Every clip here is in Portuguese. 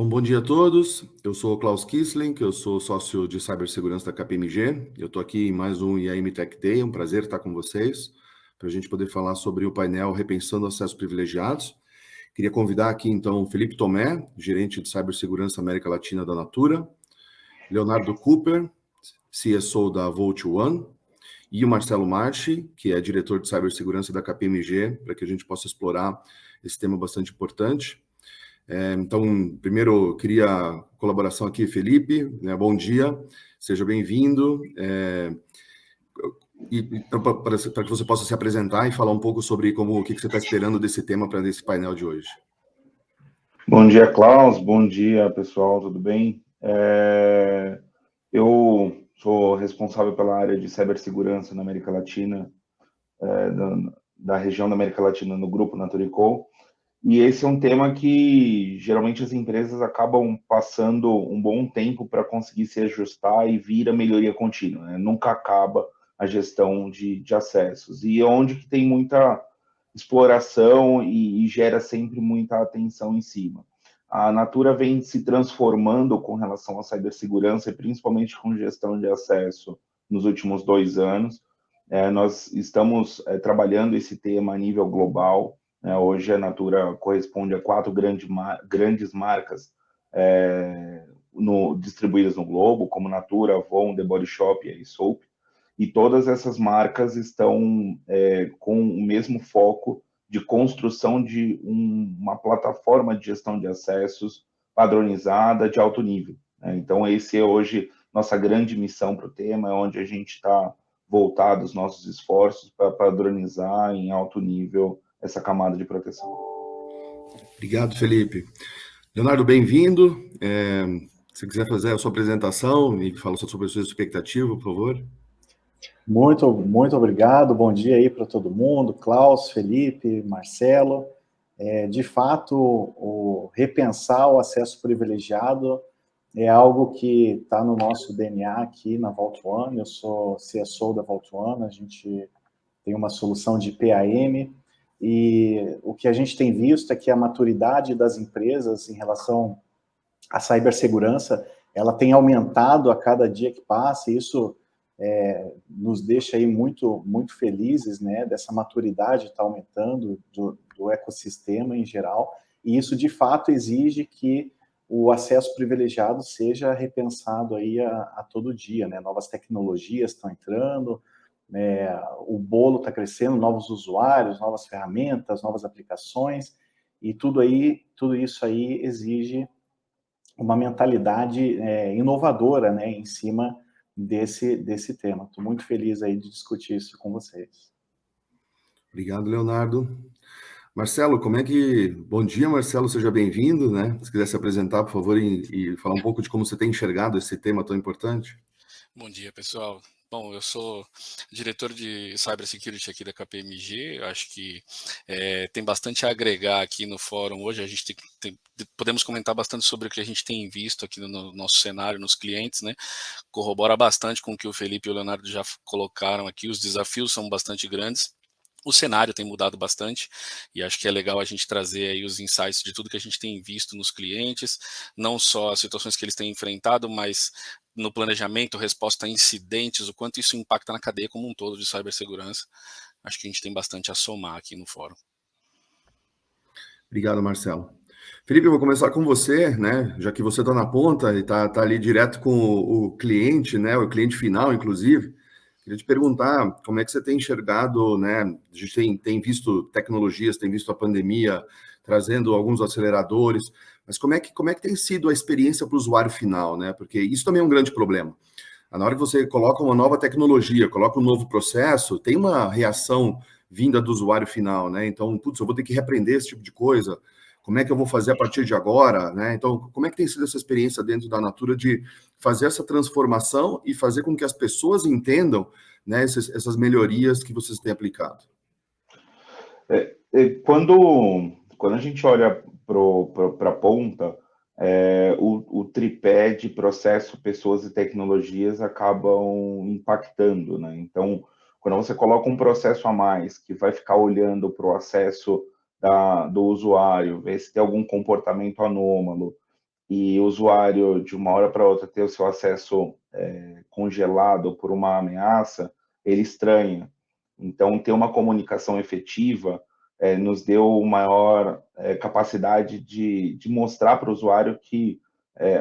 Bom dia a todos. Eu sou o Klaus Kissling, eu sou sócio de cibersegurança da KPMG. Eu estou aqui em mais um IAM Tech Day, é um prazer estar com vocês, para a gente poder falar sobre o painel Repensando Acessos Privilegiados. Queria convidar aqui, então, Felipe Tomé, gerente de cibersegurança América Latina da Natura, Leonardo Cooper, CSO da Volt One, e o Marcelo Marchi, que é diretor de cibersegurança da KPMG, para que a gente possa explorar esse tema bastante importante. Então, primeiro, queria a colaboração aqui, Felipe, né? Bom dia, seja bem-vindo. Para que você possa se apresentar e falar um pouco sobre o que você está esperando desse tema para esse painel de hoje. Bom dia, Klaus. Bom dia, pessoal. Tudo bem? Eu sou responsável pela área de cibersegurança na América Latina, da região da América Latina no grupo Naturicol. E esse é um tema que geralmente as empresas acabam passando um bom tempo para conseguir se ajustar e vir a melhoria contínua, né? Nunca acaba a gestão de acessos. E é onde que tem muita exploração e gera sempre muita atenção em cima. A Natura vem se transformando com relação à cibersegurança e principalmente com gestão de acesso nos últimos 2 anos. Nós estamos trabalhando esse tema a nível global. Hoje a Natura corresponde a 4 grandes marcas distribuídas no globo, como Natura, Avon, The Body Shop e a Aesop. E todas essas marcas estão com o mesmo foco de construção de uma plataforma de gestão de acessos padronizada de alto nível. Então, esse é hoje nossa grande missão para o tema, é onde a gente está voltado os nossos esforços para padronizar em alto nível essa camada de proteção. Obrigado, Felipe. Leonardo, bem-vindo. Se quiser fazer a sua apresentação e falar sobre a sua expectativa, por favor. Muito obrigado. Bom dia aí para todo mundo, Klaus, Felipe, Marcelo. De fato, o repensar o acesso privilegiado é algo que está no nosso DNA aqui na Vault One. Eu sou CSO da Vault One, a gente tem uma solução de PAM, e o que a gente tem visto é que a maturidade das empresas em relação à cibersegurança, ela tem aumentado a cada dia que passa, e isso nos deixa aí muito felizes, né, dessa maturidade está aumentando do ecossistema em geral, e isso de fato exige que o acesso privilegiado seja repensado aí a todo dia, né? Novas tecnologias estão entrando, o bolo está crescendo, novos usuários, novas ferramentas, novas aplicações, e tudo isso aí exige uma mentalidade inovadora, né, em cima desse tema. Estou muito feliz aí de discutir isso com vocês. Obrigado, Leonardo. Marcelo, Bom dia, Marcelo, seja bem-vindo, né? Se quiser se apresentar, por favor, e falar um pouco de como você tem enxergado esse tema tão importante. Bom dia, pessoal. Bom, eu sou diretor de Cybersecurity aqui da KPMG, acho que tem bastante a agregar aqui no fórum hoje, a gente podemos comentar bastante sobre o que a gente tem visto aqui no nosso cenário, nos clientes, né? Corrobora bastante com o que o Felipe e o Leonardo já colocaram aqui, os desafios são bastante grandes. O cenário tem mudado bastante e acho que é legal a gente trazer aí os insights de tudo que a gente tem visto nos clientes, não só as situações que eles têm enfrentado, mas no planejamento, resposta a incidentes, o quanto isso impacta na cadeia como um todo de cibersegurança. Acho que a gente tem bastante a somar aqui no fórum. Obrigado, Marcelo. Felipe, eu vou começar com você, né? Já que você está na ponta e está ali direto com o cliente, né? O cliente final, inclusive. Queria te perguntar como é que você tem enxergado, né? A gente tem visto tecnologias, tem visto a pandemia trazendo alguns aceleradores, mas como é que tem sido a experiência para o usuário final, né? Porque isso também é um grande problema. Na hora que você coloca uma nova tecnologia, coloca um novo processo, tem uma reação vinda do usuário final, né? Então, putz, eu vou ter que reaprender esse tipo de coisa. Como é que eu vou fazer a partir de agora, né? Então, como é que tem sido essa experiência dentro da Natura de fazer essa transformação e fazer com que as pessoas entendam, né, essas melhorias que vocês têm aplicado? Quando a gente olha para a ponta, o tripé de processo, pessoas e tecnologias acabam impactando, né? Então, quando você coloca um processo a mais que vai ficar olhando para o acesso do usuário, ver se tem algum comportamento anômalo, e o usuário, de uma hora para outra, ter o seu acesso congelado por uma ameaça, ele estranha. Então, ter uma comunicação efetiva nos deu maior capacidade de mostrar para o usuário que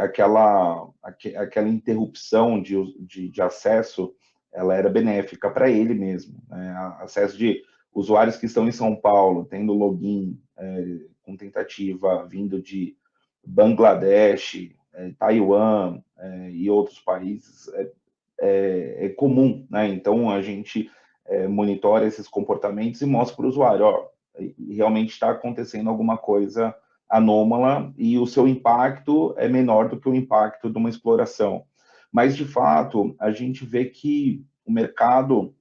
aquela interrupção de acesso ela era benéfica para ele mesmo. Né? Acesso de usuários que estão em São Paulo, tendo login com tentativa vindo de Bangladesh, Taiwan e outros países, é comum. Né? Então, a gente monitora esses comportamentos e mostra para o usuário, ó, realmente está acontecendo alguma coisa anômala e o seu impacto é menor do que o impacto de uma exploração. Mas, de fato, a gente vê que o mercado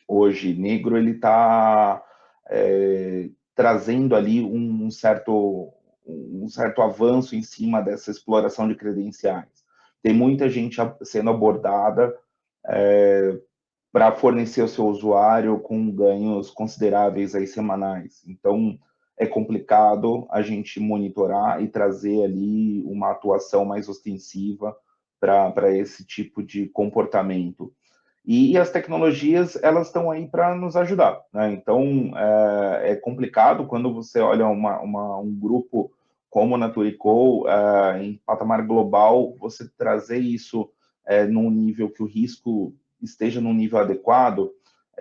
hoje negro ele está trazendo ali um certo avanço em cima dessa exploração de credenciais. Tem muita gente sendo abordada para fornecer o seu usuário com ganhos consideráveis aí semanais. Então, é complicado a gente monitorar e trazer ali uma atuação mais ostensiva para esse tipo de comportamento. E as tecnologias, elas estão aí para nos ajudar. Né? Então, é complicado quando você olha um grupo como a Naturicol, em patamar global, você trazer isso num nível que o risco esteja num nível adequado,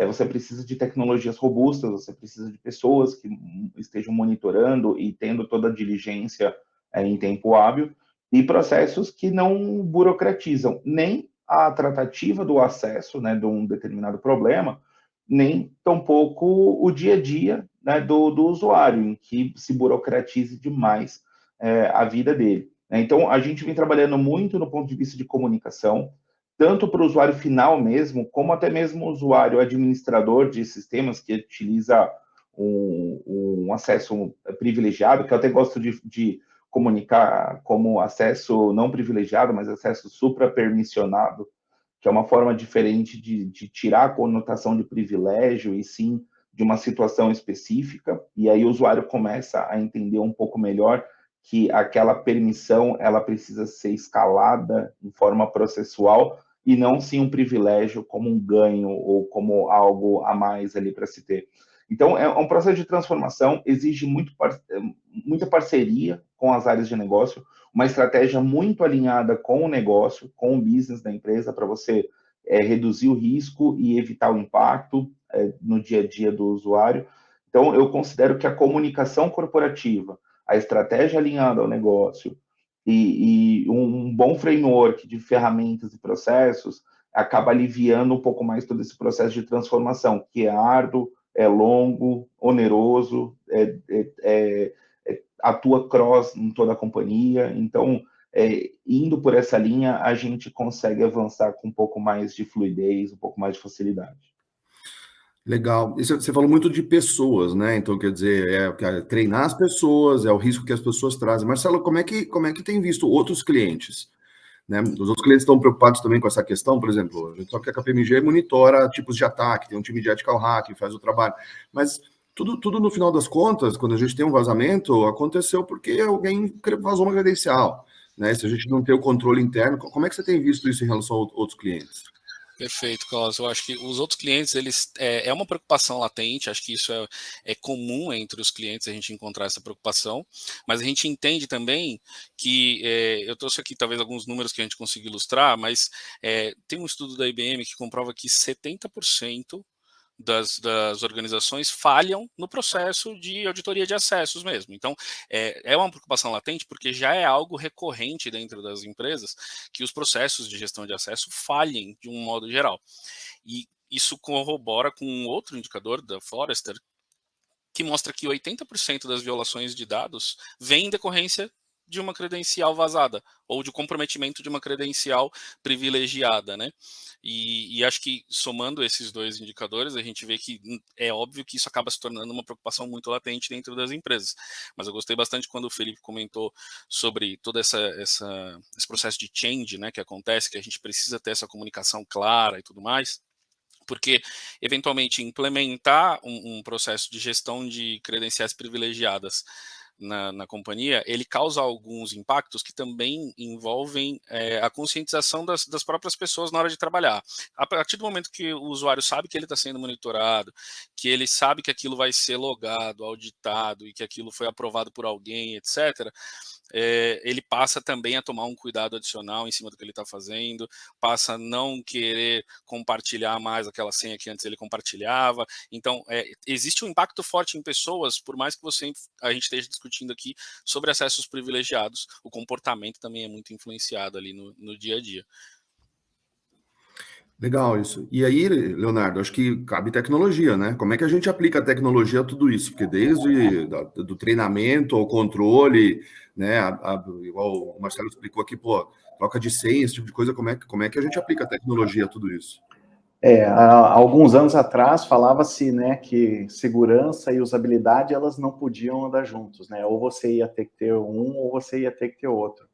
você precisa de tecnologias robustas, você precisa de pessoas que estejam monitorando e tendo toda a diligência em tempo hábil, e processos que não burocratizam nem a tratativa do acesso, né, de um determinado problema, nem tampouco o dia a dia, né, do usuário, em que se burocratize demais a vida dele. Então, a gente vem trabalhando muito no ponto de vista de comunicação, tanto para o usuário final mesmo, como até mesmo o usuário administrador de sistemas que utiliza um acesso privilegiado, que eu até gosto de comunicar como acesso não privilegiado, mas acesso suprapermissionado, que é uma forma diferente de tirar a conotação de privilégio e sim de uma situação específica, e aí o usuário começa a entender um pouco melhor que aquela permissão ela precisa ser escalada em forma processual e não sim um privilégio como um ganho ou como algo a mais ali para se ter. Então, é um processo de transformação, exige muita parceria com as áreas de negócio, uma estratégia muito alinhada com o negócio, com o business da empresa, para você reduzir o risco e evitar o impacto no dia a dia do usuário. Então, eu considero que a comunicação corporativa, a estratégia alinhada ao negócio e um bom framework de ferramentas e processos acaba aliviando um pouco mais todo esse processo de transformação, que é árduo, é longo, oneroso, atua cross em toda a companhia. Então, indo por essa linha, a gente consegue avançar com um pouco mais de fluidez, um pouco mais de facilidade. Legal. E você falou muito de pessoas, né? Então, quer dizer, treinar as pessoas, é o risco que as pessoas trazem. Marcelo, como é que tem visto outros clientes? Né? Os outros clientes estão preocupados também com essa questão, por exemplo, a gente sabe que a KPMG monitora tipos de ataque, tem um time de ethical hacking, faz o trabalho, mas tudo no final das contas, quando a gente tem um vazamento, aconteceu porque alguém vazou uma credencial, né? Se a gente não tem o controle interno, como é que você tem visto isso em relação a outros clientes? Perfeito, Carlos. Eu acho que os outros clientes, eles é uma preocupação latente, acho que isso é comum entre os clientes a gente encontrar essa preocupação, mas a gente entende também que, eu trouxe aqui talvez alguns números que a gente consiga ilustrar, mas tem um estudo da IBM que comprova que 70% das organizações falham no processo de auditoria de acessos mesmo. Então, é uma preocupação latente porque já é algo recorrente dentro das empresas que os processos de gestão de acesso falhem de um modo geral. E isso corrobora com um outro indicador da Forrester que mostra que 80% das violações de dados vêm em decorrência de uma credencial vazada ou de comprometimento de uma credencial privilegiada, né? E acho que somando esses dois indicadores, a gente vê que é óbvio que isso acaba se tornando uma preocupação muito latente dentro das empresas. Mas eu gostei bastante quando o Felipe comentou sobre todo esse processo de change, né, que acontece, que a gente precisa ter essa comunicação clara e tudo mais, porque eventualmente implementar um processo de gestão de credenciais privilegiadas na companhia, ele causa alguns impactos que também envolvem a conscientização das próprias pessoas na hora de trabalhar. A partir do momento que o usuário sabe que ele está sendo monitorado, que ele sabe que aquilo vai ser logado, auditado e que aquilo foi aprovado por alguém, etc., ele passa também a tomar um cuidado adicional em cima do que ele está fazendo, passa a não querer compartilhar mais aquela senha que antes ele compartilhava. Então, existe um impacto forte em pessoas, por mais que a gente esteja discutindo aqui sobre acessos privilegiados, o comportamento também é muito influenciado ali no dia a dia. Legal isso. E aí, Leonardo, acho que cabe tecnologia, né? Como é que a gente aplica a tecnologia a tudo isso? Porque desde do treinamento ao controle, né? Igual o Marcelo explicou aqui, pô, troca de senha, esse tipo de coisa, como é que a gente aplica a tecnologia a tudo isso? Há alguns anos atrás falava-se, né, que segurança e usabilidade elas não podiam andar juntos, né? Ou você ia ter que ter um, ou você ia ter que ter outro.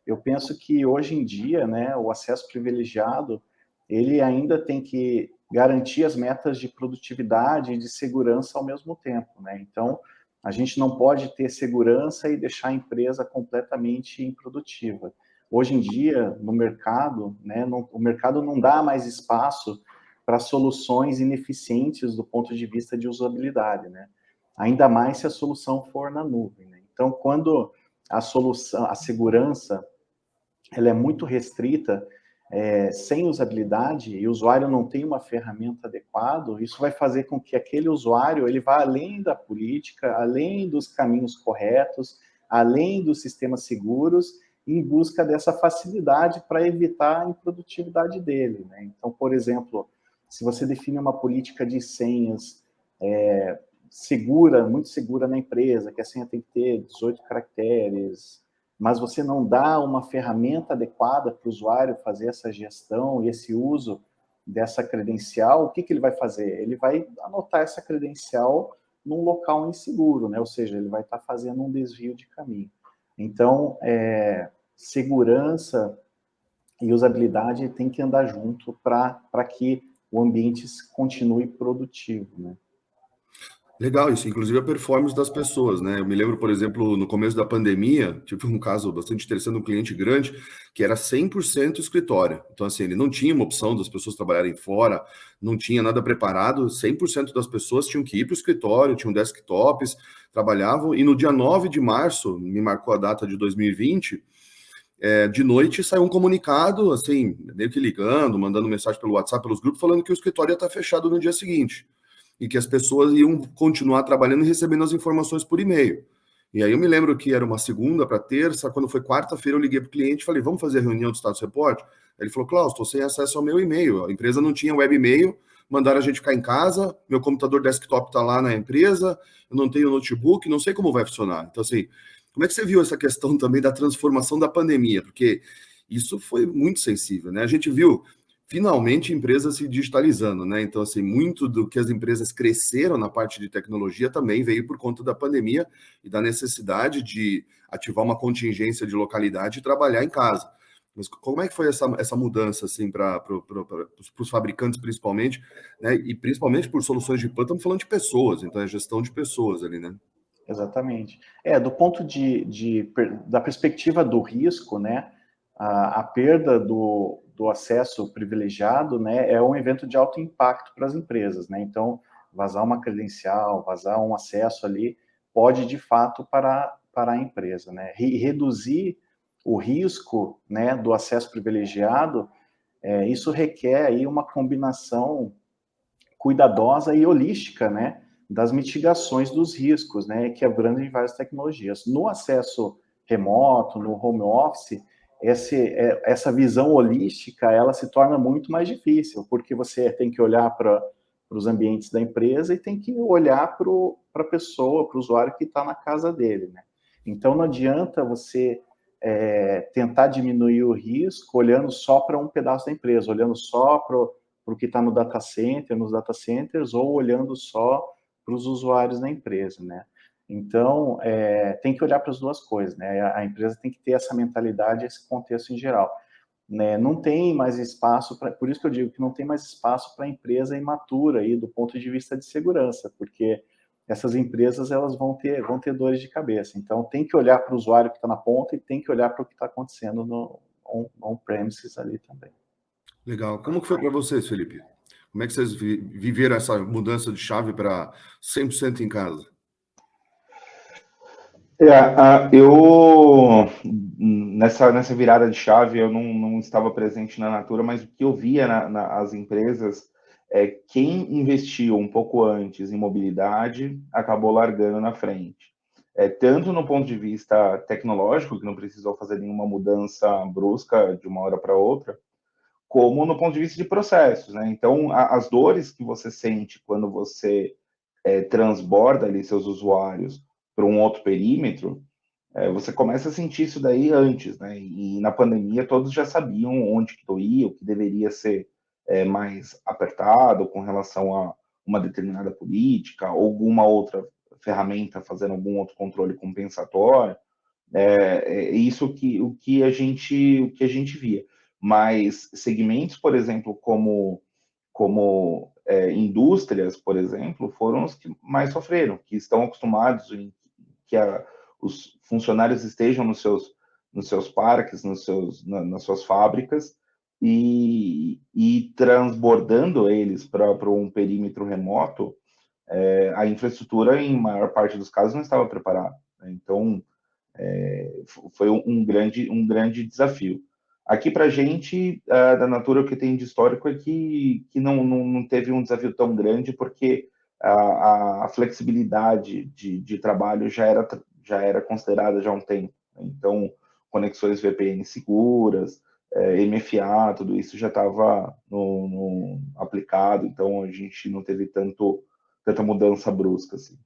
Eu penso que hoje em dia, né, o acesso privilegiado ele ainda tem que garantir as metas de produtividade e de segurança ao mesmo tempo, né? Então, a gente não pode ter segurança e deixar a empresa completamente improdutiva. Hoje em dia, no mercado, né, o mercado não dá mais espaço para soluções ineficientes do ponto de vista de usabilidade, né? Ainda mais se a solução for na nuvem, né? Então, quando a segurança, ela é muito restrita, sem usabilidade, e o usuário não tem uma ferramenta adequada, isso vai fazer com que aquele usuário ele vá além da política, além dos caminhos corretos, além dos sistemas seguros, em busca dessa facilidade para evitar a improdutividade dele, né? Então, por exemplo, se você define uma política de senhas segura, muito segura na empresa, que a senha tem que ter 18 caracteres, mas você não dá uma ferramenta adequada para o usuário fazer essa gestão e esse uso dessa credencial, o que ele vai fazer? Ele vai anotar essa credencial num local inseguro, né? Ou seja, ele vai estar fazendo um desvio de caminho. Então, segurança e usabilidade tem que andar junto para que o ambiente continue produtivo, né? Legal isso, inclusive a performance das pessoas, né? Eu me lembro, por exemplo, no começo da pandemia, tive um caso bastante interessante de um cliente grande que era 100% escritório. Então, assim, ele não tinha uma opção das pessoas trabalharem fora, não tinha nada preparado, 100% das pessoas tinham que ir para o escritório, tinham desktops, trabalhavam, e no dia 9 de março, me marcou a data de 2020, de noite saiu um comunicado, assim, meio que ligando, mandando mensagem pelo WhatsApp, pelos grupos, falando que o escritório ia estar fechado no dia seguinte e que as pessoas iam continuar trabalhando e recebendo as informações por e-mail. E aí eu me lembro que era uma segunda para terça, quando foi quarta-feira eu liguei para o cliente e falei, vamos fazer a reunião do status report? Ele falou, Klaus, estou sem acesso ao meu e-mail, a empresa não tinha web e-mail, mandaram a gente ficar em casa, meu computador desktop está lá na empresa, eu não tenho notebook, não sei como vai funcionar. Então, assim, como é que você viu essa questão também da transformação da pandemia? Porque isso foi muito sensível, né? A gente viu finalmente empresas se digitalizando, né? Então, assim, muito do que as empresas cresceram na parte de tecnologia também veio por conta da pandemia e da necessidade de ativar uma contingência de localidade e trabalhar em casa. Mas como é que foi essa mudança, assim, para os fabricantes, principalmente, né? E principalmente por soluções de plano, estamos falando de pessoas, então é gestão de pessoas ali, né? Exatamente. Do ponto da perspectiva do risco, né, a perda do acesso privilegiado, né, é um evento de alto impacto para as empresas, né? Então, vazar uma credencial, vazar um acesso ali, pode de fato parar a empresa, né? Reduzir o risco, né, do acesso privilegiado, isso requer aí uma combinação cuidadosa e holística, né, das mitigações dos riscos, né, que abrangem várias tecnologias. No acesso remoto, no home office, essa visão holística, ela se torna muito mais difícil, porque você tem que olhar para os ambientes da empresa e tem que olhar para a pessoa, para o usuário que está na casa dele, né? Então, não adianta você tentar diminuir o risco olhando só para um pedaço da empresa, olhando só para o que está no data center, nos data centers, ou olhando só para os usuários da empresa, né? Então, tem que olhar para as duas coisas, né? A empresa tem que ter essa mentalidade, esse contexto em geral. Né? Não tem mais espaço, por isso que eu digo que não tem mais espaço para a empresa imatura aí, do ponto de vista de segurança, porque essas empresas elas vão ter dores de cabeça. Então, tem que olhar para o usuário que está na ponta e tem que olhar para o que está acontecendo no on-premises ali também. Legal. Como que foi para vocês, Felipe? Como é que vocês viveram essa mudança de chave para 100% em casa? Eu, nessa virada de chave, eu não estava presente na Natura, mas o que eu via nas empresas é quem investiu um pouco antes em mobilidade acabou largando na frente. Tanto no ponto de vista tecnológico, que não precisou fazer nenhuma mudança brusca de uma hora para outra, como no ponto de vista de processos, né? Então, as dores que você sente quando você transborda ali seus usuários para um outro perímetro, você começa a sentir isso daí antes, né? E na pandemia todos já sabiam onde que ia, o que deveria ser mais apertado com relação a uma determinada política, ou alguma outra ferramenta fazendo algum outro controle compensatório. Isso o que a gente via. Mas segmentos, por exemplo, como indústrias, por exemplo, foram os que mais sofreram, que estão acostumados em que os funcionários estejam nos seus parques, nas suas fábricas, e transbordando eles para um perímetro remoto, a infraestrutura, em maior parte dos casos, não estava preparada. Então, foi um grande desafio. Aqui, para a gente, da Natura, o que tem de histórico é que não teve um desafio tão grande, porque a flexibilidade de trabalho já era considerada já há um tempo. Então, conexões VPN seguras, MFA, tudo isso já estava no aplicado, então a gente não teve tanta mudança brusca assim.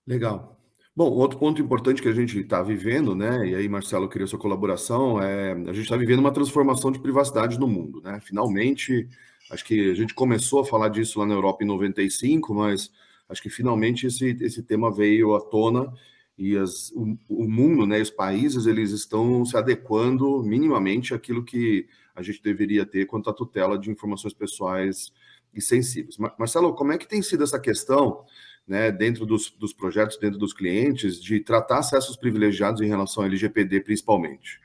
Legal. Bom, outro ponto importante que a gente está vivendo, né? E aí, Marcelo, eu queria sua colaboração. A gente está vivendo uma transformação de privacidade no mundo, né? Finalmente, acho que a gente começou a falar disso lá na Europa em 95, mas acho que finalmente esse tema veio à tona e o mundo, né? Os países, eles estão se adequando minimamente àquilo que a gente deveria ter quanto à tutela de informações pessoais e sensíveis. Marcelo, como é que tem sido essa questão, né, dentro dos projetos, dentro dos clientes, de tratar acessos privilegiados em relação ao LGPD, principalmente?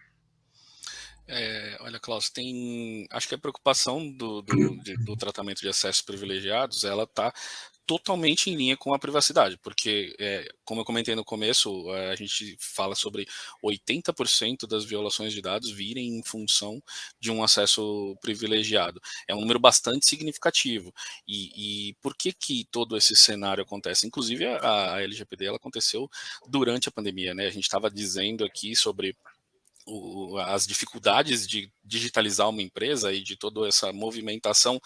Olha, Klaus, acho que a preocupação do tratamento de acessos privilegiados, ela está totalmente em linha com a privacidade, porque, como eu comentei no começo, a gente fala sobre 80% das violações de dados virem em função de um acesso privilegiado. É um número bastante significativo. E por que todo esse cenário acontece? Inclusive, a LGPD ela aconteceu durante a pandemia, né? A gente estava dizendo aqui sobre as dificuldades de digitalizar uma empresa e de toda essa movimentação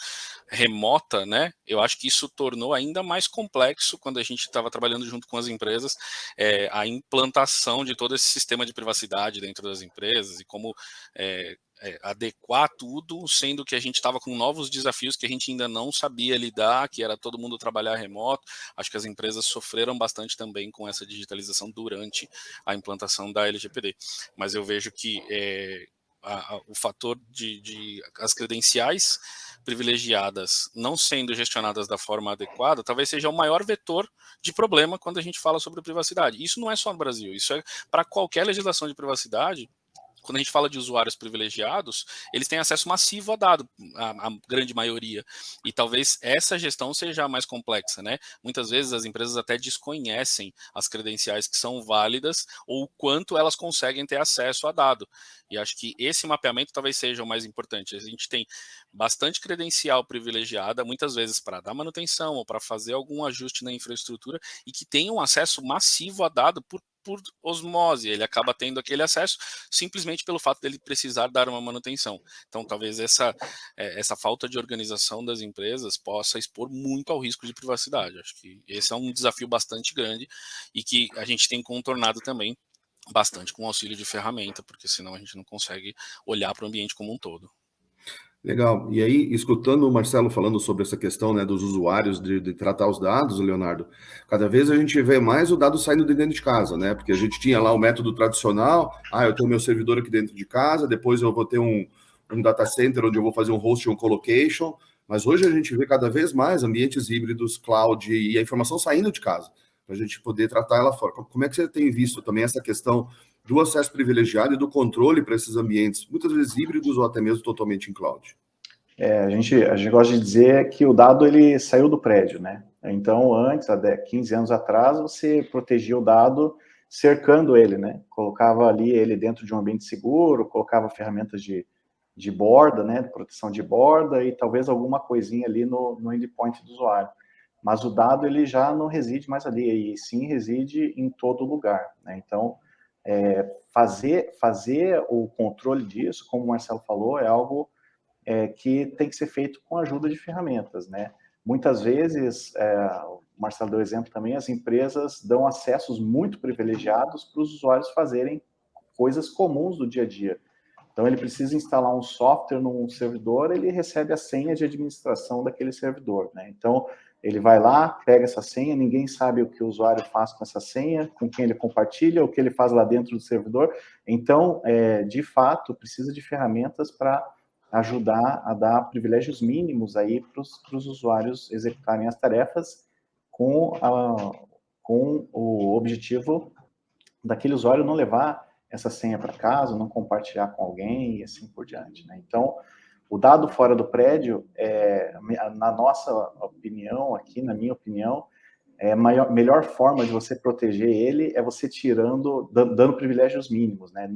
remota, né? Eu acho que isso tornou ainda mais complexo quando a gente estava trabalhando junto com as empresas, a implantação de todo esse sistema de privacidade dentro das empresas e como adequar tudo, sendo que a gente estava com novos desafios que a gente ainda não sabia lidar, que era todo mundo trabalhar remoto. Acho que as empresas sofreram bastante também com essa digitalização durante a implantação da LGPD. Mas eu vejo que o fator de as credenciais privilegiadas não sendo gestionadas da forma adequada, talvez seja o maior vetor de problema quando a gente fala sobre privacidade. Isso não é só no Brasil, isso é para qualquer legislação de privacidade. Quando a gente fala de usuários privilegiados, eles têm acesso massivo a dado, a grande maioria. E talvez essa gestão seja a mais complexa, né? Muitas vezes as empresas até desconhecem as credenciais que são válidas ou o quanto elas conseguem ter acesso a dado. E acho que esse mapeamento talvez seja o mais importante. A gente tem bastante credencial privilegiada, muitas vezes para dar manutenção ou para fazer algum ajuste na infraestrutura, e que tem um acesso massivo a dado por osmose, ele acaba tendo aquele acesso simplesmente pelo fato dele precisar dar uma manutenção. Então, talvez essa falta de organização das empresas possa expor muito ao risco de privacidade. Acho que esse é um desafio bastante grande e que a gente tem contornado também bastante com o auxílio de ferramenta, porque senão a gente não consegue olhar para o ambiente como um todo. Legal. E aí, escutando o Marcelo falando sobre essa questão, né, dos usuários de tratar os dados, Leonardo, cada vez a gente vê mais o dado saindo de dentro de casa, né? Porque a gente tinha lá o método tradicional, eu tenho meu servidor aqui dentro de casa, depois eu vou ter um data center onde eu vou fazer um host e um colocation, Mas hoje a gente vê cada vez mais ambientes híbridos, cloud e a informação saindo de casa, para a gente poder tratar ela fora. Como é que você tem visto também essa questão do acesso privilegiado e do controle para esses ambientes, muitas vezes híbridos ou até mesmo totalmente em cloud? A gente gosta de dizer que o dado ele saiu do prédio, né? Então, antes, há 15 anos atrás, você protegia o dado cercando ele, né? Colocava ali ele dentro de um ambiente seguro, colocava ferramentas de borda, né? Proteção de borda e talvez alguma coisinha ali no endpoint do usuário. Mas o dado ele já não reside mais ali, e sim reside em todo lugar, né? Então, fazer o controle disso, como o Marcelo falou, é algo que tem que ser feito com a ajuda de ferramentas, né? Muitas vezes, o Marcelo deu exemplo também, as empresas dão acessos muito privilegiados para os usuários fazerem coisas comuns do dia a dia. Então, ele precisa instalar um software num servidor, ele recebe a senha de administração daquele servidor, né? Então, ele vai lá, pega essa senha, ninguém sabe o que o usuário faz com essa senha, com quem ele compartilha, o que ele faz lá dentro do servidor. Então, de fato, precisa de ferramentas para ajudar a dar privilégios mínimos aí para os usuários executarem as tarefas com o objetivo daquele usuário não levar essa senha para casa, não compartilhar com alguém e assim por diante, né? Então, o dado fora do prédio, na nossa opinião aqui, na minha opinião, a melhor forma de você proteger ele é você dando privilégios mínimos, né?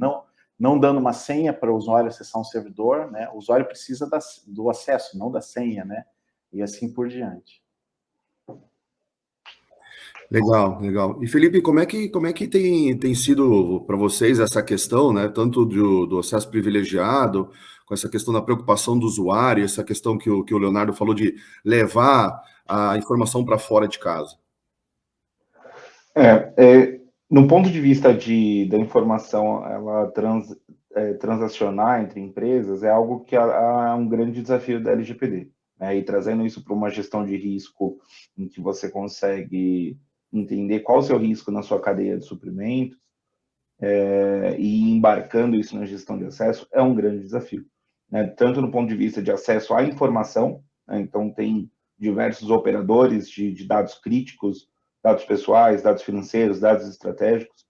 Não dando uma senha para o usuário acessar um servidor, né? O usuário precisa do acesso, não da senha, né? E assim por diante. Legal, legal. E Felipe, como é que tem sido para vocês essa questão, né? Tanto do acesso privilegiado, com essa questão da preocupação do usuário, essa questão que o Leonardo falou de levar a informação para fora de casa? No ponto de vista da informação, ela transacionar entre empresas é algo que é um grande desafio da LGPD, né? E trazendo isso para uma gestão de risco em que você consegue entender qual o seu risco na sua cadeia de suprimentos e embarcando isso na gestão de acesso é um grande desafio, né? Tanto no ponto de vista de acesso à informação, né? Então tem diversos operadores de dados críticos, dados pessoais, dados financeiros, dados estratégicos,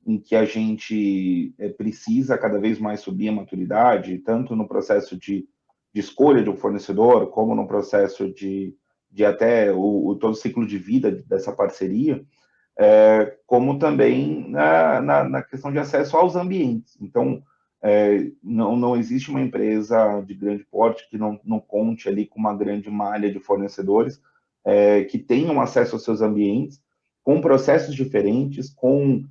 em que a gente precisa cada vez mais subir a maturidade, tanto no processo de escolha de um fornecedor, como no processo de até todo o ciclo de vida dessa parceria, como também na questão de acesso aos ambientes. Então, não existe uma empresa de grande porte que não conte ali com uma grande malha de fornecedores que tenham acesso aos seus ambientes, com processos diferentes, com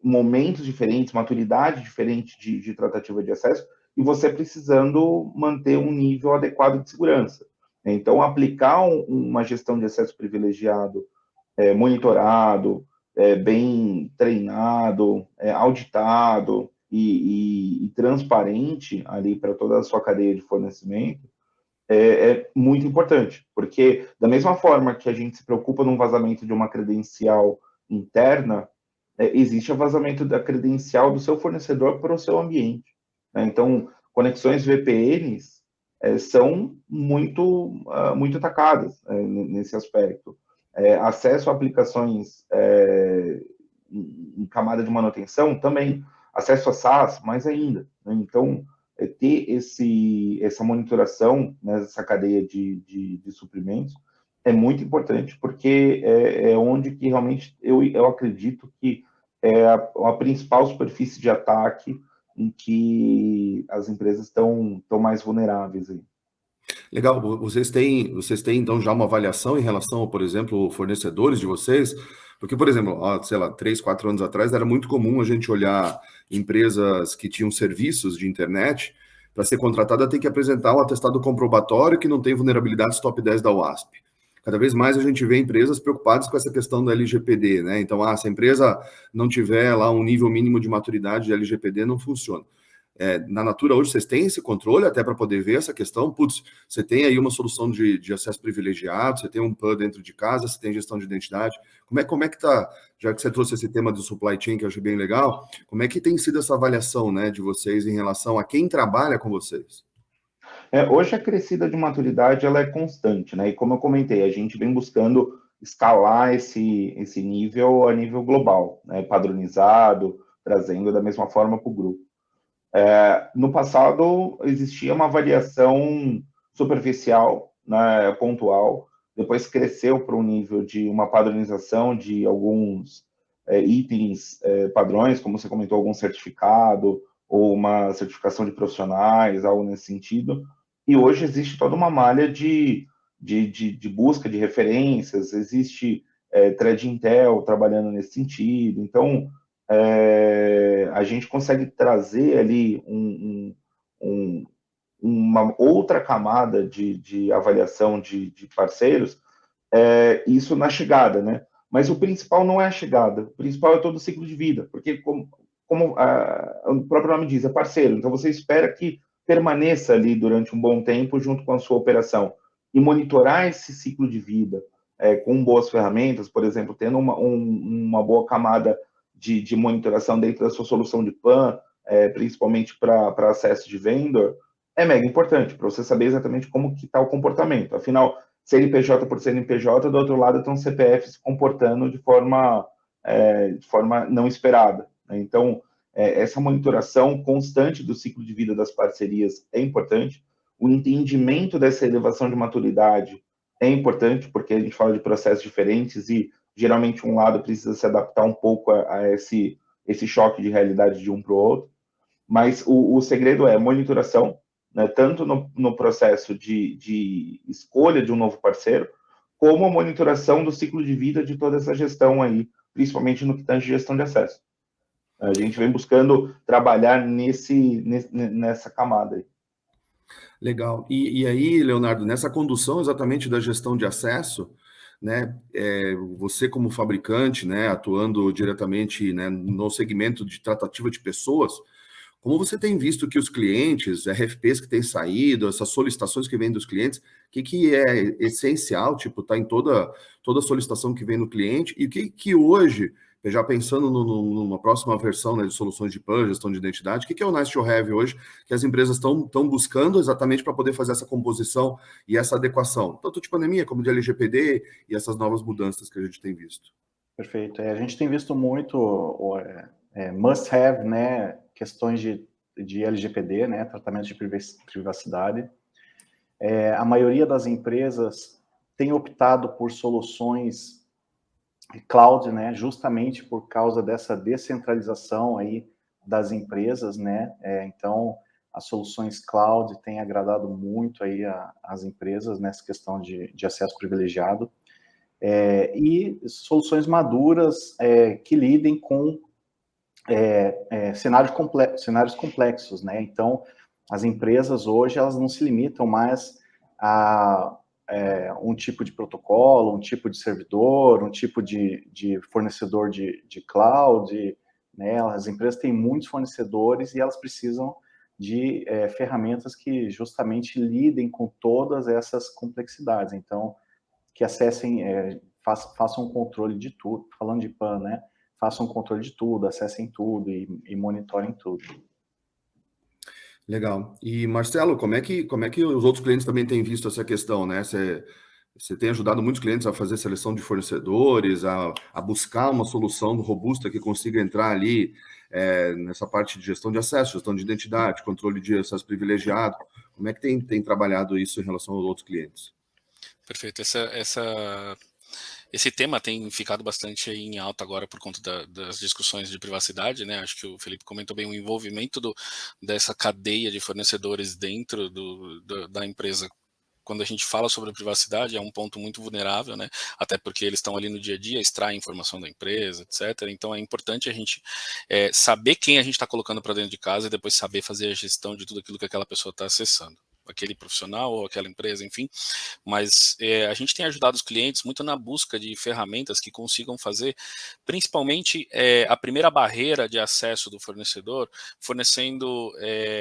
momentos diferentes, maturidade diferente de tratativa de acesso, e você precisando manter um nível adequado de segurança. Então, aplicar uma gestão de acesso privilegiado, monitorado, bem treinado, auditado e transparente ali para toda a sua cadeia de fornecimento, é muito importante, porque da mesma forma que a gente se preocupa num vazamento de uma credencial interna, existe o vazamento da credencial do seu fornecedor para o seu ambiente, né? Então, conexões VPNs são muito atacadas nesse aspecto. Acesso a aplicações em camada de manutenção também, acesso a SaaS, mais ainda, né? Então, ter essa monitoração nessa cadeia de suprimentos é muito importante, porque é onde que realmente eu acredito que é a principal superfície de ataque em que as empresas estão mais vulneráveis aí. Legal, vocês têm então já uma avaliação em relação, por exemplo, fornecedores de vocês? Porque, por exemplo, sei lá, 3, 4 anos atrás era muito comum a gente olhar empresas que tinham serviços de internet, para ser contratada tem que apresentar um atestado comprobatório que não tem vulnerabilidades top 10 da OASP. Cada vez mais a gente vê empresas preocupadas com essa questão da LGPD, né? Então, se a empresa não tiver lá um nível mínimo de maturidade de LGPD, não funciona. Na Natura hoje vocês têm esse controle até para poder ver essa questão? Putz, você tem aí uma solução de acesso privilegiado, você tem um PAN dentro de casa, você tem gestão de identidade. Como é que tá, já que você trouxe esse tema do supply chain, que eu achei bem legal, como é que tem sido essa avaliação, né, de vocês em relação a quem trabalha com vocês? Hoje a crescida de maturidade ela é constante, né? E como eu comentei, a gente vem buscando escalar esse nível a nível global, né? Padronizado, trazendo da mesma forma para o grupo. No passado existia uma variação superficial, né, pontual, depois cresceu para um nível de uma padronização de alguns itens padrões, como você comentou, algum certificado ou uma certificação de profissionais, algo nesse sentido. E hoje existe toda uma malha de busca de referências, existe Thread Intel trabalhando nesse sentido. Então, a gente consegue trazer ali uma outra camada de avaliação de parceiros, isso na chegada, né? Mas o principal não é a chegada, o principal é todo o ciclo de vida, porque como o próprio nome diz, é parceiro, então você espera que permaneça ali durante um bom tempo junto com a sua operação e monitorar esse ciclo de vida com boas ferramentas, por exemplo, tendo uma boa camada de monitoração dentro da sua solução de PAN, principalmente para acesso de vendor, é mega importante para você saber exatamente como que está o comportamento. Afinal, CNPJ por CNPJ, do outro lado estão CPF se comportando de forma não esperada. Né? Então, essa monitoração constante do ciclo de vida das parcerias é importante. O entendimento dessa elevação de maturidade é importante, porque a gente fala de processos diferentes e geralmente um lado precisa se adaptar um pouco a esse choque de realidade de um para o outro. Mas o segredo é monitoração, né, tanto no processo de escolha de um novo parceiro, como a monitoração do ciclo de vida de toda essa gestão aí, principalmente no que tange gestão de acesso. A gente vem buscando trabalhar nessa camada aí. Legal. E aí, Leonardo, nessa condução exatamente da gestão de acesso, né, você como fabricante, né, atuando diretamente, né, no segmento de tratativa de pessoas, como você tem visto que os clientes, RFPs que têm saído, essas solicitações que vêm dos clientes, o que é essencial, tipo, tá em toda solicitação que vem no cliente, e o que hoje, já pensando numa próxima versão, né, de soluções de PAN, gestão de identidade, o que é o nice to have hoje, que as empresas estão buscando exatamente para poder fazer essa composição e essa adequação, tanto de pandemia como de LGPD e essas novas mudanças que a gente tem visto. Perfeito. A gente tem visto muito must have, né, questões de LGPD, né, tratamento de privacidade. A maioria das empresas tem optado por soluções cloud, né, justamente por causa dessa descentralização aí das empresas, né, então as soluções cloud têm agradado muito aí as empresas nessa questão de acesso privilegiado, e soluções maduras que lidem com cenários complexos, né, então as empresas hoje elas não se limitam mais a um tipo de protocolo, um tipo de servidor, um tipo de fornecedor de cloud, né? As empresas têm muitos fornecedores e elas precisam de ferramentas que justamente lidem com todas essas complexidades. Então, que acessem, façam um controle de tudo. Falando de PAN, né? Façam um controle de tudo, acessem tudo e monitorem tudo. Legal. E, Marcelo, como é que os outros clientes também têm visto essa questão, né? Você tem ajudado muitos clientes a fazer seleção de fornecedores, a buscar uma solução robusta que consiga entrar ali nessa parte de gestão de acesso, gestão de identidade, controle de acesso privilegiado. Como é que tem trabalhado isso em relação aos outros clientes? Perfeito. Esse tema tem ficado bastante em alta agora por conta das discussões de privacidade, né? Acho que o Felipe comentou bem o envolvimento dessa cadeia de fornecedores dentro da empresa. Quando a gente fala sobre privacidade, é um ponto muito vulnerável, né? Até porque eles estão ali no dia a dia, extraem informação da empresa, etc. Então é importante a gente saber quem a gente está colocando para dentro de casa e depois saber fazer a gestão de tudo aquilo que aquela pessoa está acessando. Aquele profissional ou aquela empresa, enfim, mas a gente tem ajudado os clientes muito na busca de ferramentas que consigam fazer, principalmente a primeira barreira de acesso do fornecedor, fornecendo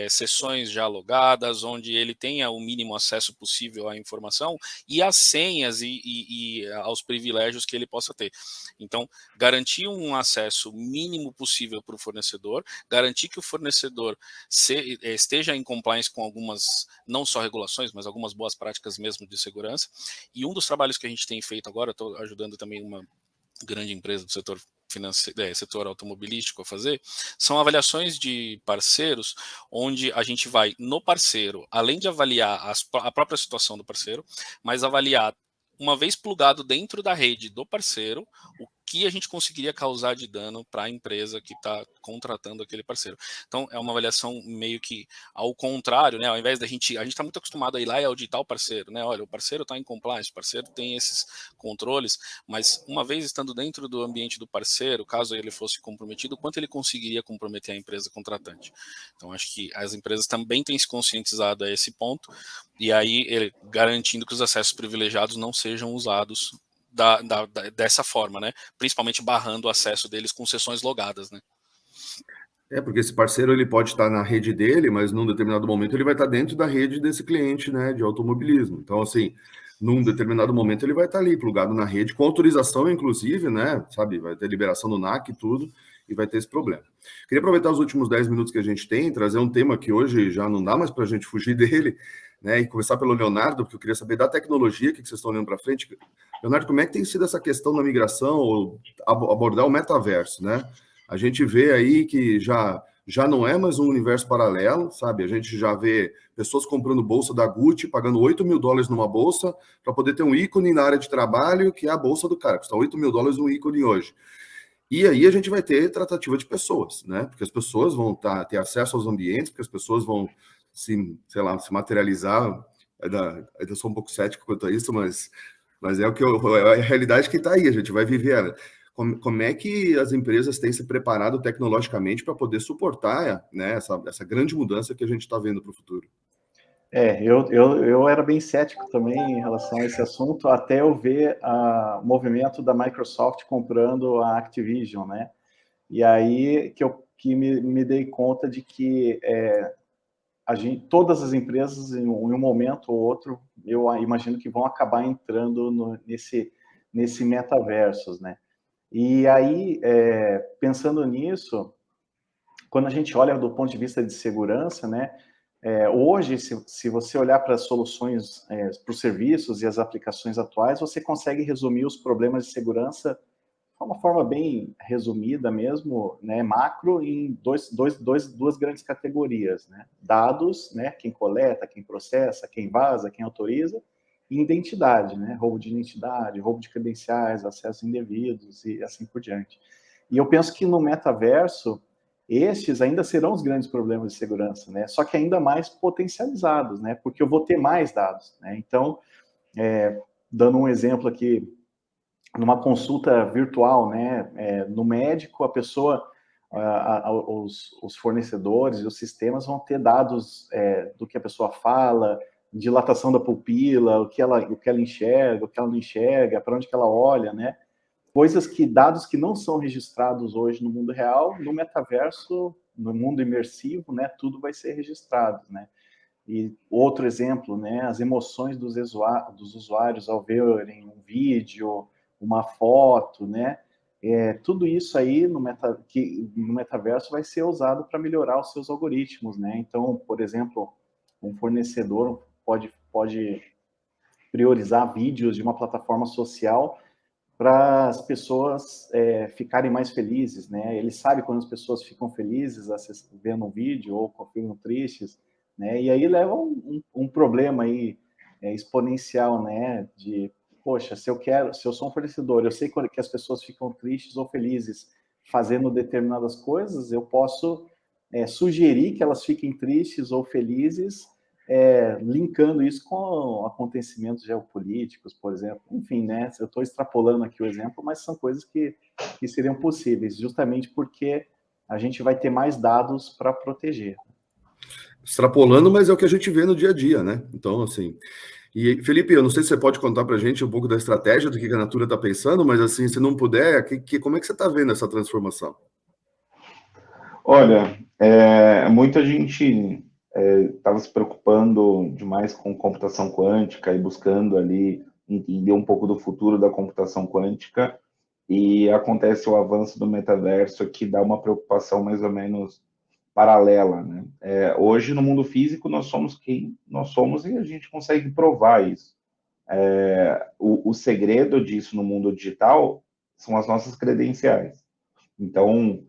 sessões já logadas, onde ele tenha o mínimo acesso possível à informação e às senhas e aos privilégios que ele possa ter. Então, garantir um acesso mínimo possível para o fornecedor, garantir que o fornecedor esteja em compliance com algumas não só regulações, mas algumas boas práticas mesmo de segurança. E um dos trabalhos que a gente tem feito agora, estou ajudando também uma grande empresa do setor setor automobilístico a fazer, são avaliações de parceiros, onde a gente vai no parceiro, além de avaliar a própria situação do parceiro, mas avaliar, uma vez plugado dentro da rede do parceiro, o que a gente conseguiria causar de dano para a empresa que está contratando aquele parceiro. Então, é uma avaliação meio que ao contrário, né? Ao invés da gente está muito acostumado a ir lá e auditar o parceiro, né? Olha, o parceiro está em compliance, o parceiro tem esses controles, mas uma vez estando dentro do ambiente do parceiro, caso ele fosse comprometido, quanto ele conseguiria comprometer a empresa contratante? Então, acho que as empresas também têm se conscientizado a esse ponto, e aí garantindo que os acessos privilegiados não sejam usados dessa forma, né? Principalmente barrando o acesso deles com sessões logadas, né? Porque esse parceiro ele pode estar na rede dele, mas num determinado momento ele vai estar dentro da rede desse cliente, né, de automobilismo. Então, assim, num determinado momento ele vai estar ali, plugado na rede, com autorização, inclusive, né, sabe, vai ter liberação do NAC e tudo, e vai ter esse problema. Queria aproveitar os últimos 10 minutos que a gente tem, trazer um tema que hoje já não dá mais para a gente fugir dele, né, e começar pelo Leonardo, porque eu queria saber da tecnologia, o que vocês estão olhando para frente. Leonardo, como é que tem sido essa questão da migração, ou abordar o metaverso, né? A gente vê aí que já não é mais um universo paralelo, sabe? A gente já vê pessoas comprando bolsa da Gucci, pagando $8 mil numa bolsa, para poder ter um ícone na área de trabalho, que é a bolsa do cara, custa $8 mil um ícone hoje. E aí a gente vai ter tratativa de pessoas, né? Porque as pessoas vão ter acesso aos ambientes, porque as pessoas vão se materializar. Eu sou um pouco cético quanto a isso, mas é a realidade que está aí, a gente vai viver ela. Como é que as empresas têm se preparado tecnologicamente para poder suportar, né, essa grande mudança que a gente está vendo para o futuro? Eu era bem cético também em relação a esse assunto, até eu ver o movimento da Microsoft comprando a Activision, né? E aí que me dei conta de que todas as empresas, em um momento ou outro, eu imagino que vão acabar entrando nesse metaverso, né? E aí, pensando nisso, quando a gente olha do ponto de vista de segurança, né? Hoje, se você olhar para as soluções, para os serviços e as aplicações atuais, você consegue resumir os problemas de segurança de uma forma bem resumida mesmo, né, macro, em duas grandes categorias, né? Dados, né, quem coleta, quem processa, quem vaza, quem autoriza, e identidade, né? Roubo de identidade, roubo de credenciais, acessos indevidos e assim por diante. E eu penso que no metaverso, estes ainda serão os grandes problemas de segurança, né? Só que ainda mais potencializados, né? Porque eu vou ter mais dados, né? Então, dando um exemplo aqui, numa consulta virtual, né? No médico, a pessoa, os fornecedores e os sistemas vão ter dados do que a pessoa fala, dilatação da pupila, o que ela enxerga, o que ela não enxerga, para onde que ela olha, né? Dados que não são registrados hoje no mundo real, no metaverso, no mundo imersivo, né, tudo vai ser registrado, né? E outro exemplo, né, as emoções dos usuários ao verem um vídeo, uma foto, né? Tudo isso aí no metaverso vai ser usado para melhorar os seus algoritmos, né? Então, por exemplo, um fornecedor pode priorizar vídeos de uma plataforma social para as pessoas ficarem mais felizes, né? Ele sabe quando as pessoas ficam felizes vendo um vídeo ou ficam tristes, né? E aí leva um problema aí exponencial, né? De, poxa, se eu sou um fornecedor, eu sei que as pessoas ficam tristes ou felizes fazendo determinadas coisas, eu posso sugerir que elas fiquem tristes ou felizes, linkando isso com acontecimentos geopolíticos, por exemplo. Enfim, né? Eu estou extrapolando aqui o exemplo, mas são coisas que seriam possíveis, justamente porque a gente vai ter mais dados para proteger. Extrapolando, mas é o que a gente vê no dia a dia, né? Então, assim... E, Felipe, eu não sei se você pode contar para a gente um pouco da estratégia, do que a Natura está pensando, mas, assim, se não puder, como é que você está vendo essa transformação? Olha, muita gente estava se preocupando demais com computação quântica e buscando ali entender um pouco do futuro da computação quântica, e acontece o avanço do metaverso que dá uma preocupação mais ou menos paralela, né? Hoje, no mundo físico, nós somos quem nós somos e a gente consegue provar isso. O segredo disso no mundo digital são as nossas credenciais. Então,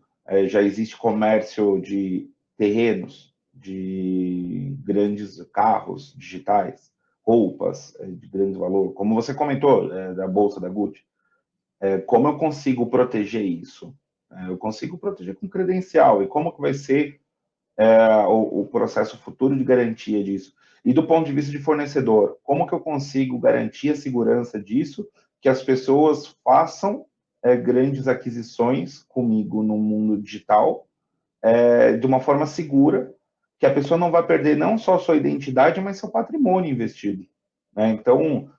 já existe comércio de terrenos, de grandes carros digitais, roupas de grande valor, como você comentou, da bolsa da Gucci. Como eu consigo proteger isso? Eu consigo proteger com credencial. E como que vai ser o processo futuro de garantia disso? E do ponto de vista de fornecedor, como que eu consigo garantir a segurança disso, que as pessoas façam grandes aquisições comigo no mundo digital de uma forma segura, que a pessoa não vai perder não só sua identidade, mas seu patrimônio investido, né? Então,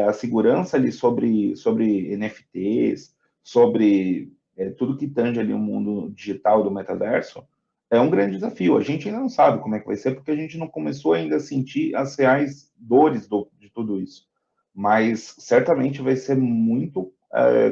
a segurança ali sobre NFTs, sobre tudo que tange ali o mundo digital do metaverso, é um grande desafio. A gente ainda não sabe como é que vai ser, porque a gente não começou ainda a sentir as reais dores de tudo isso. Mas certamente vai ser muito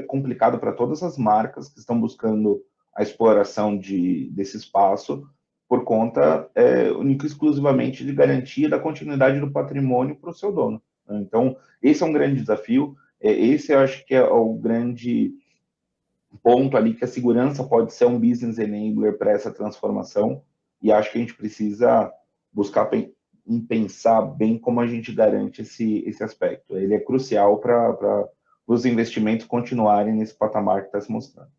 complicado para todas as marcas que estão buscando a exploração desse espaço por conta única e exclusivamente de garantia da continuidade do patrimônio para o seu dono. Então, esse é um grande desafio. Esse eu acho que é o grande ponto ali que a segurança pode ser um business enabler para essa transformação, e acho que a gente precisa buscar pensar bem como a gente garante esse aspecto. Ele é crucial para os investimentos continuarem nesse patamar que está se mostrando.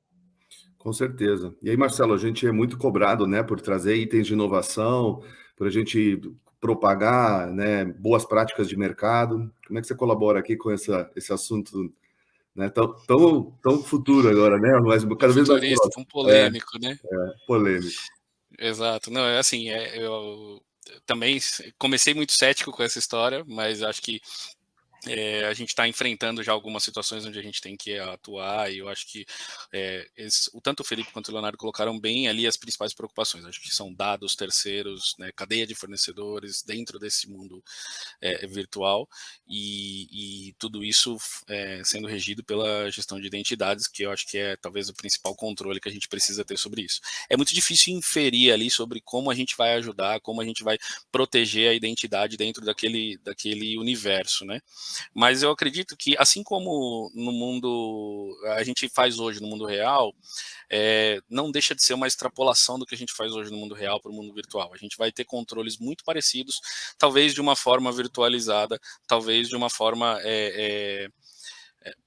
Com certeza. E aí, Marcelo, a gente é muito cobrado, né, por trazer itens de inovação, por a gente propagar, né, boas práticas de mercado. Como é que você colabora aqui com esse assunto, né, tão futuro agora, né, mas cada vez mais Futurista, próximo. tão polêmico, né? Polêmico. Exato. Não, é assim, eu também comecei muito cético com essa história, mas acho que a gente está enfrentando já algumas situações onde a gente tem que atuar, e eu acho que tanto o Felipe quanto o Leonardo colocaram bem ali as principais preocupações. Acho que são dados terceiros, né, cadeia de fornecedores dentro desse mundo virtual, e tudo isso sendo regido pela gestão de identidades, que eu acho que é talvez o principal controle que a gente precisa ter sobre isso. É muito difícil inferir ali sobre como a gente vai ajudar, como a gente vai proteger a identidade dentro daquele universo, né? Mas eu acredito que, assim como no mundo a gente faz hoje no mundo real, não deixa de ser uma extrapolação do que a gente faz hoje no mundo real para o mundo virtual. A gente vai ter controles muito parecidos, talvez de uma forma virtualizada, talvez de uma forma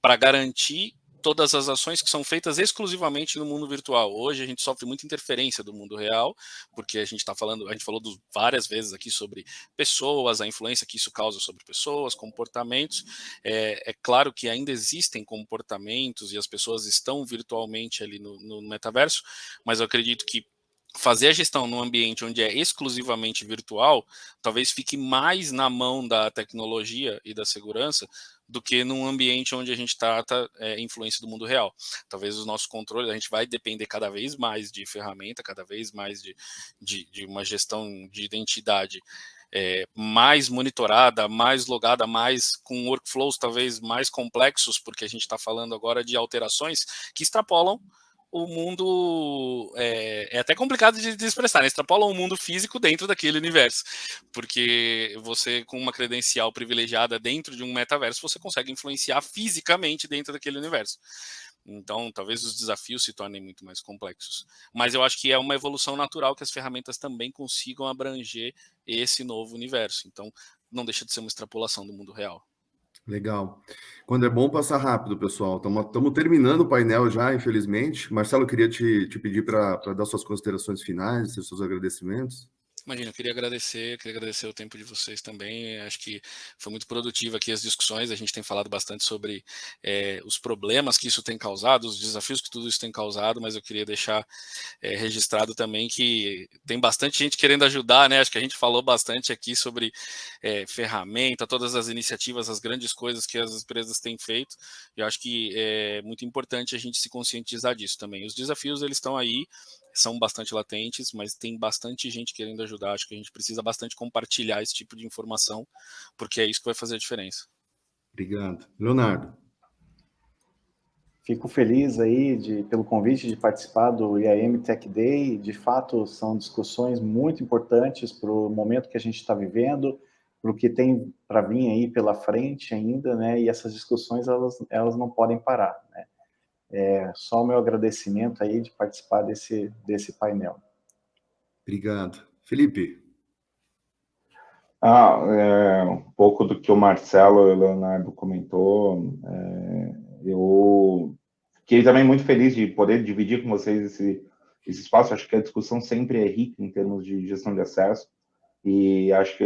para garantir todas as ações que são feitas exclusivamente no mundo virtual. Hoje a gente sofre muita interferência do mundo real, porque a gente falou várias vezes aqui sobre pessoas, a influência que isso causa sobre pessoas, comportamentos. É claro que ainda existem comportamentos e as pessoas estão virtualmente ali no metaverso, mas eu acredito que fazer a gestão num ambiente onde é exclusivamente virtual, talvez fique mais na mão da tecnologia e da segurança do que num ambiente onde a gente trata influência do mundo real. Talvez os nossos controles, a gente vai depender cada vez mais de ferramenta, cada vez mais de uma gestão de identidade mais monitorada, mais logada, mais com workflows talvez mais complexos, porque a gente está falando agora de alterações que extrapolam o mundo, é até complicado de expressar, né? Extrapola o mundo físico dentro daquele universo, porque você, com uma credencial privilegiada dentro de um metaverso, você consegue influenciar fisicamente dentro daquele universo. Então, talvez os desafios se tornem muito mais complexos. Mas eu acho que é uma evolução natural que as ferramentas também consigam abranger esse novo universo. Então, não deixa de ser uma extrapolação do mundo real. Legal. Quando é bom, passa rápido, pessoal. Estamos terminando o painel já, infelizmente. Marcelo, eu queria te pedir para dar suas considerações finais, seus agradecimentos. Imagina, eu queria agradecer o tempo de vocês também. Acho que foi muito produtivo aqui as discussões. A gente tem falado bastante sobre os problemas que isso tem causado, os desafios que tudo isso tem causado, mas eu queria deixar registrado também que tem bastante gente querendo ajudar, né? Acho que a gente falou bastante aqui sobre ferramenta, todas as iniciativas, as grandes coisas que as empresas têm feito. Eu acho que é muito importante a gente se conscientizar disso também. Os desafios, eles estão aí, são bastante latentes, mas tem bastante gente querendo ajudar. Acho que a gente precisa bastante compartilhar esse tipo de informação, porque é isso que vai fazer a diferença. Obrigado. Leonardo. Fico feliz aí pelo convite de participar do IAM Tech Day. De fato, são discussões muito importantes para o momento que a gente está vivendo, para o que tem para vir aí pela frente ainda, né? E essas discussões, elas não podem parar, né? Só o meu agradecimento aí de participar desse painel. Obrigado. Felipe. Um pouco do que o Marcelo e o Leonardo comentou, eu fiquei também muito feliz de poder dividir com vocês esse espaço. Acho que a discussão sempre é rica em termos de gestão de acesso e acho que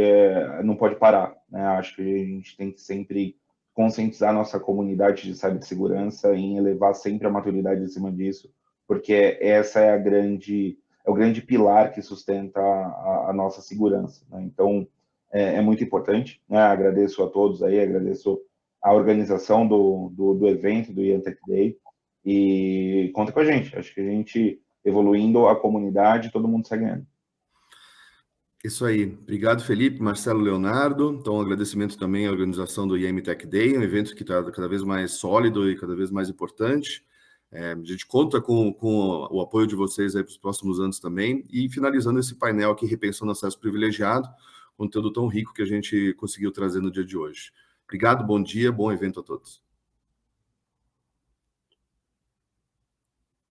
não pode parar, né? Acho que a gente tem que sempre conscientizar a nossa comunidade de cibersegurança em elevar sempre a maturidade em cima disso, porque essa é o grande pilar que sustenta a nossa segurança, né? Então, é muito importante, né? Agradeço a todos aí, agradeço a organização do evento, do IAM Tech Day, e conta com a gente. Acho que a gente, evoluindo a comunidade, todo mundo sai ganhando. Isso aí. Obrigado, Felipe, Marcelo, Leonardo. Então, um agradecimento também à organização do IAM Tech Day, um evento que está cada vez mais sólido e cada vez mais importante. A gente conta com o apoio de vocês aí para os próximos anos também. E finalizando esse painel aqui, Repensando Acesso Privilegiado, conteúdo tão rico que a gente conseguiu trazer no dia de hoje. Obrigado, bom dia, bom evento a todos.